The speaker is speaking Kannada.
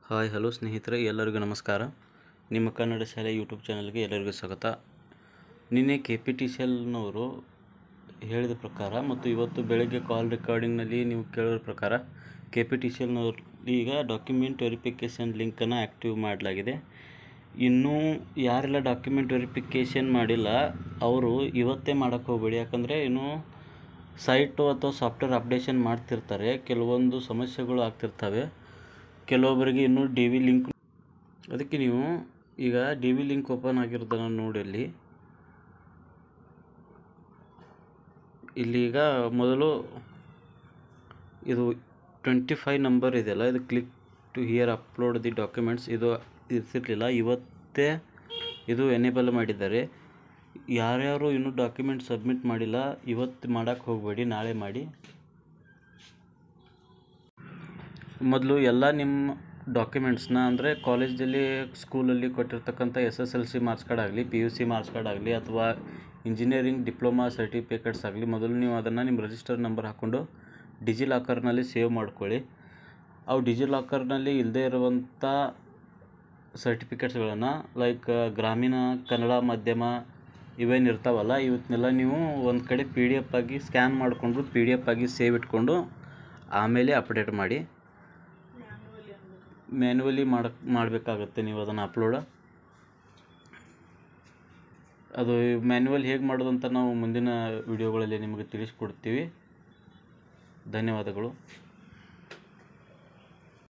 ಹಾಯ್ ಹಲೋ ಸ್ನೇಹಿತರೆ, ಎಲ್ಲರಿಗೂ ನಮಸ್ಕಾರ. ನಿಮ್ಮ ಕನ್ನಡ ಶಾಲೆ ಯೂಟ್ಯೂಬ್ ಚಾನಲ್ಗೆ ಎಲ್ಲರಿಗೂ ಸ್ವಾಗತ. ನಿನ್ನೆ KPTCLನವರು ಹೇಳಿದ ಪ್ರಕಾರ ಮತ್ತು ಇವತ್ತು ಬೆಳಗ್ಗೆ ಕಾಲ್ ರೆಕಾರ್ಡಿಂಗ್ನಲ್ಲಿ ನೀವು ಕೇಳೋ ಪ್ರಕಾರ KPTCLನವರು ಈಗ ಡಾಕ್ಯುಮೆಂಟ್ ವೆರಿಫಿಕೇಷನ್ ಲಿಂಕನ್ನು ಆ್ಯಕ್ಟಿವ್ ಮಾಡಲಾಗಿದೆ. ಇನ್ನೂ ಯಾರೆಲ್ಲ ಡಾಕ್ಯುಮೆಂಟ್ ವೆರಿಫಿಕೇಷನ್ ಮಾಡಿಲ್ಲ ಅವರು ಇವತ್ತೇ ಮಾಡೋಕ್ಕೆ ಹೋಗಬೇಡಿ. ಯಾಕಂದರೆ ಇನ್ನೂ ಸೈಟು ಅಥವಾ ಸಾಫ್ಟ್ವೇರ್ ಅಪ್ಡೇಷನ್ ಮಾಡ್ತಿರ್ತಾರೆ, ಕೆಲವೊಂದು ಸಮಸ್ಯೆಗಳು ಆಗ್ತಿರ್ತವೆ. ಕೆಲವೊಬ್ಬರಿಗೆ ಇನ್ನೂ DV ಲಿಂಕ್, ಅದಕ್ಕೆ ನೀವು ಈಗ DV ಲಿಂಕ್ ಓಪನ್ ಆಗಿರೋದನ್ನು ನೋಡಿ. ಇಲ್ಲಿ ಈಗ ಮೊದಲು ಇದು 25 ನಂಬರ್ ಇದೆಯಲ್ಲ, ಇದು click to here upload the documents, ಇದು ಇರ್ತಿರಲಿಲ್ಲ. ಇವತ್ತೇ ಇದು ಎನೇಬಲ್ ಮಾಡಿದ್ದಾರೆ. ಯಾರ್ಯಾರು ಇನ್ನೂ ಡಾಕ್ಯುಮೆಂಟ್ ಸಬ್ಮಿಟ್ ಮಾಡಿಲ್ಲ ಇವತ್ತು ಮಾಡೋಕ್ಕೆ ಹೋಗಬೇಡಿ, ನಾಳೆ ಮಾಡಿ. ಮೊದಲು ಎಲ್ಲ ನಿಮ್ಮ ಡಾಕ್ಯುಮೆಂಟ್ಸ್ನ, ಅಂದರೆ ಕಾಲೇಜಲ್ಲಿ ಸ್ಕೂಲಲ್ಲಿ ಕೊಟ್ಟಿರ್ತಕ್ಕಂಥ SSLC ಮಾರ್ಕ್ಸ್ ಕಾರ್ಡ್ ಆಗಲಿ, PUC ಮಾರ್ಕ್ಸ್ ಕಾರ್ಡ್ ಆಗಲಿ, ಅಥವಾ ಇಂಜಿನಿಯರಿಂಗ್ ಡಿಪ್ಲೊಮಾ ಸರ್ಟಿಫಿಕೇಟ್ಸ್ ಆಗಲಿ, ಮೊದಲು ನೀವು ಅದನ್ನು ನಿಮ್ಮ ರಿಜಿಸ್ಟರ್ ನಂಬರ್ ಹಾಕ್ಕೊಂಡು ಡಿಜಿಲಾಕರ್ನಲ್ಲಿ ಸೇವ್ ಮಾಡ್ಕೊಳ್ಳಿ. ಅವು ಡಿಜಿಲಾಕರ್ನಲ್ಲಿ ಇಲ್ಲದೇ ಇರುವಂಥ ಸರ್ಟಿಫಿಕೇಟ್ಸ್ಗಳನ್ನು, ಲೈಕ್ ಗ್ರಾಮೀಣ ಕನ್ನಡ ಮಾಧ್ಯಮ ಇವೇನು ಇರ್ತಾವಲ್ಲ, ಇವತ್ತನ್ನೆಲ್ಲ ನೀವು ಒಂದು ಕಡೆ PDF ಆಗಿ ಸ್ಕ್ಯಾನ್ ಮಾಡಿಕೊಂಡು PDF ಆಗಿ ಸೇವ್ ಇಟ್ಕೊಂಡು ಆಮೇಲೆ ಅಪ್ಡೇಟ್ ಮಾಡಿ. ಮ್ಯಾನ್ಯುವಲಿ ಮಾಡಬೇಕಾಗತ್ತೆ ನೀವು ಅದನ್ನು ಅಪ್ಲೋಡ್. ಅದು ಮ್ಯಾನ್ಯುವಲ್ ಹೇಗೆ ಮಾಡೋದು ಅಂತ ನಾವು ಮುಂದಿನ ವಿಡಿಯೋಗಳಲ್ಲಿ ನಿಮಗೆ ತಿಳಿಸ್ಕೊಡ್ತೀವಿ. ಧನ್ಯವಾದಗಳು.